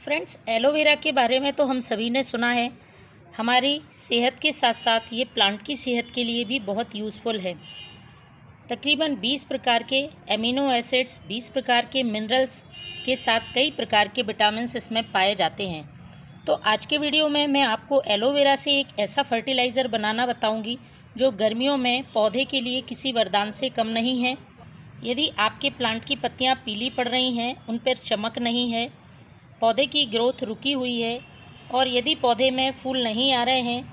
Friends, aloe vera के बारे में तो हम सभी ने सुना है। हमारी सेहत के साथ साथ ये प्लांट की सेहत के लिए भी बहुत यूज़फुल है। तकरीबन 20 प्रकार के एमिनो एसिड्स, 20 प्रकार के मिनरल्स के साथ कई प्रकार के विटामिन्स इसमें पाए जाते हैं। तो आज के वीडियो में मैं आपको एलोवेरा से एक ऐसा फर्टिलाइज़र बनाना बताऊंगी जो गर्मियों में पौधे के लिए किसी वरदान से कम नहीं है। यदि आपके प्लांट की पत्तियां पीली पड़ रही हैं, उन पर चमक नहीं है, पौधे की ग्रोथ रुकी हुई है और यदि पौधे में फूल नहीं आ रहे हैं,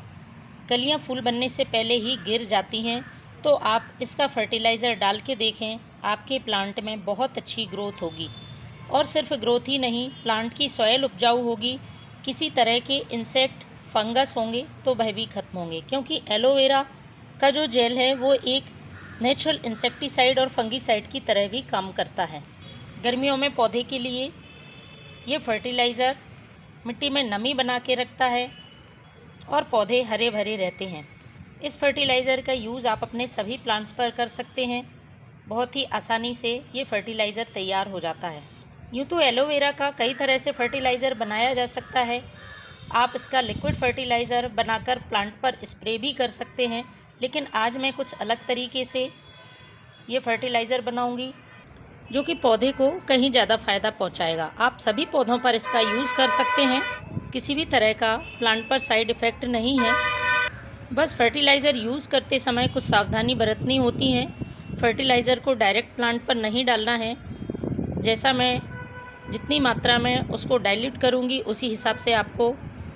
कलियां फूल बनने से पहले ही गिर जाती हैं, तो आप इसका फर्टिलाइज़र डाल के देखें। आपके प्लांट में बहुत अच्छी ग्रोथ होगी और सिर्फ ग्रोथ ही नहीं, प्लांट की सॉइल उपजाऊ होगी। किसी तरह के इंसेक्ट, फंगस होंगे तो वह भी खत्म होंगे, क्योंकि एलोवेरा का जो जेल है वो एक नेचुरल इंसेक्टिसाइड और फंगीसाइड की तरह भी काम करता है। गर्मियों में पौधे के लिए ये फर्टिलाइज़र मिट्टी में नमी बना के रखता है और पौधे हरे भरे रहते हैं। इस फर्टिलाइज़र का यूज़ आप अपने सभी प्लांट्स पर कर सकते हैं। बहुत ही आसानी से ये फर्टिलाइज़र तैयार हो जाता है। यूँ तो एलोवेरा का कई तरह से फर्टिलाइज़र बनाया जा सकता है। आप इसका लिक्विड फर्टिलाइज़र बनाकर प्लांट पर स्प्रे भी कर सकते हैं, लेकिन आज मैं कुछ अलग तरीके से ये फर्टिलाइज़र बनाऊंगी जो कि पौधे को कहीं ज़्यादा फ़ायदा पहुंचाएगा। आप सभी पौधों पर इसका यूज़ कर सकते हैं। किसी भी तरह का प्लांट पर साइड इफ़ेक्ट नहीं है। बस फर्टिलाइज़र यूज़ करते समय कुछ सावधानी बरतनी होती है। फर्टिलाइज़र को डायरेक्ट प्लांट पर नहीं डालना है। जैसा मैं जितनी मात्रा में उसको डाइल्यूट करूँगी, उसी हिसाब से आपको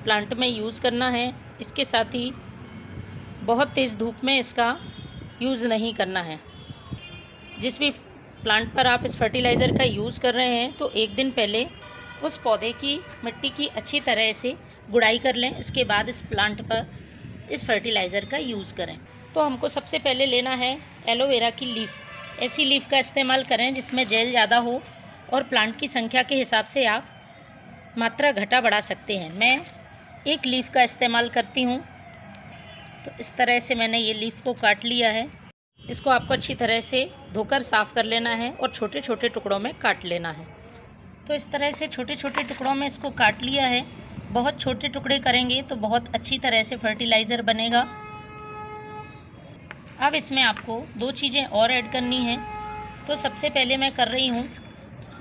प्लांट में यूज़ करना है। इसके साथ ही बहुत तेज़ धूप में इसका यूज़ नहीं करना है। जिस भी प्लांट पर आप इस फर्टिलाइज़र का यूज़ कर रहे हैं, तो एक दिन पहले उस पौधे की मिट्टी की अच्छी तरह से गुड़ाई कर लें। इसके बाद इस प्लांट पर इस फर्टिलाइज़र का यूज़ करें। तो हमको सबसे पहले लेना है एलोवेरा की लीफ। ऐसी लीफ का इस्तेमाल करें जिसमें जेल ज़्यादा हो, और प्लांट की संख्या के हिसाब से आप मात्रा घटा बढ़ा सकते हैं। मैं एक लीफ का इस्तेमाल करती हूँ। तो इस तरह से मैंने ये लीफ को काट लिया है। इसको आपको अच्छी तरह से धोकर साफ़ कर लेना है और छोटे छोटे टुकड़ों में काट लेना है। तो इस तरह से छोटे छोटे टुकड़ों में इसको काट लिया है। बहुत छोटे टुकड़े करेंगे तो बहुत अच्छी तरह से फर्टिलाइज़र बनेगा। अब इसमें आपको दो चीज़ें और ऐड करनी हैं। तो सबसे पहले मैं कर रही हूँ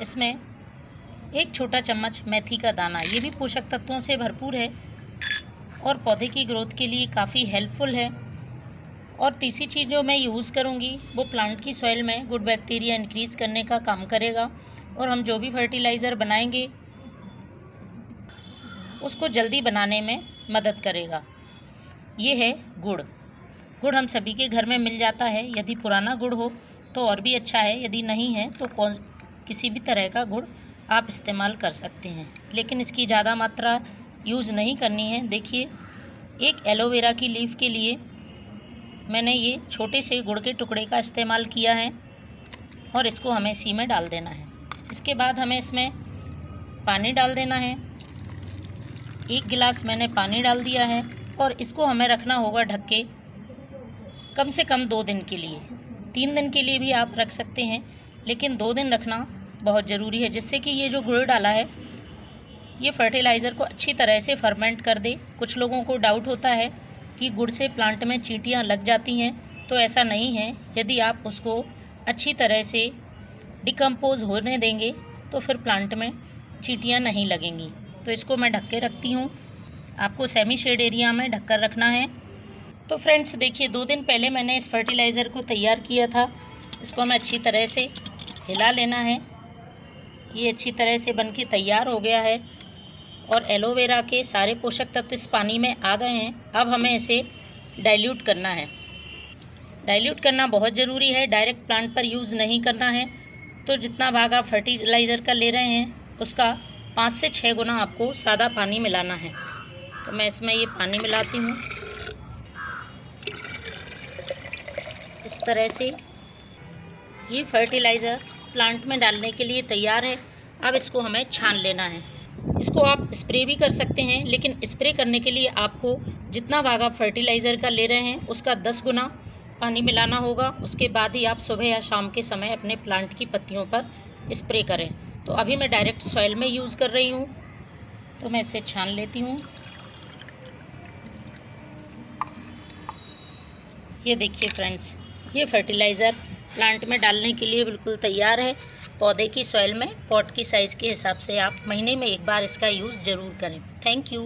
इसमें एक छोटा चम्मच मेथी का दाना। ये भी पोषक तत्वों से भरपूर है और पौधे की ग्रोथ के लिए काफ़ी हेल्पफुल है। और तीसरी चीज़ जो मैं यूज़ करूँगी वो प्लांट की सॉइल में गुड बैक्टीरिया इंक्रीज़ करने का काम करेगा, और हम जो भी फर्टिलाइज़र बनाएंगे उसको जल्दी बनाने में मदद करेगा। ये है गुड़। गुड़ हम सभी के घर में मिल जाता है। यदि पुराना गुड़ हो तो और भी अच्छा है, यदि नहीं है तो किसी भी तरह का गुड़ आप इस्तेमाल कर सकते हैं, लेकिन इसकी ज़्यादा मात्रा यूज़ नहीं करनी है। देखिए, एक एलोवेरा की लीफ के लिए मैंने ये छोटे से गुड़ के टुकड़े का इस्तेमाल किया है और इसको हमें इसी में डाल देना है। इसके बाद हमें इसमें पानी डाल देना है। 1 गिलास मैंने पानी डाल दिया है और इसको हमें रखना होगा ढक के कम से कम 2 दिन के लिए। 3 दिन के लिए भी आप रख सकते हैं, लेकिन 2 दिन रखना बहुत ज़रूरी है, जिससे कि ये जो गुड़ डाला है ये फर्टिलाइज़र को अच्छी तरह से फर्मेंट कर दे। कुछ लोगों को डाउट होता है कि गुड़ से प्लांट में चींटियाँ लग जाती हैं, तो ऐसा नहीं है। यदि आप उसको अच्छी तरह से डिकम्पोज होने देंगे तो फिर प्लांट में चींटियाँ नहीं लगेंगी। तो इसको मैं ढक के रखती हूँ। आपको सेमी शेड एरिया में ढक कर रखना है। तो फ्रेंड्स देखिए, 2 दिन पहले मैंने इस फर्टिलाइज़र को तैयार किया था। इसको हमें अच्छी तरह से हिला लेना है। ये अच्छी तरह से बन के तैयार हो गया है और एलोवेरा के सारे पोषक तत्व इस पानी में आ गए हैं। अब हमें इसे डाइल्यूट करना है। डाइल्यूट करना बहुत ज़रूरी है। डायरेक्ट प्लांट पर यूज़ नहीं करना है। तो जितना भाग आप फर्टिलाइज़र का ले रहे हैं उसका 5 से 6 गुना आपको सादा पानी मिलाना है। तो मैं इसमें ये पानी मिलाती हूँ। इस तरह से ये फर्टिलाइज़र प्लांट में डालने के लिए तैयार है। अब इसको हमें छान लेना है। इसको आप स्प्रे भी कर सकते हैं, लेकिन स्प्रे करने के लिए आपको जितना भाग आप फर्टिलाइज़र का ले रहे हैं उसका 10 गुना पानी मिलाना होगा। उसके बाद ही आप सुबह या शाम के समय अपने प्लांट की पत्तियों पर स्प्रे करें। तो अभी मैं डायरेक्ट सॉइल में यूज़ कर रही हूँ। तो मैं इसे छान लेती हूँ। ये देखिए फ्रेंड्स, ये फर्टिलाइज़र प्लांट में डालने के लिए बिल्कुल तैयार है। पौधे की सॉइल में पॉट की साइज़ के हिसाब से आप महीने में एक बार इसका यूज़ ज़रूर करें। Thank you.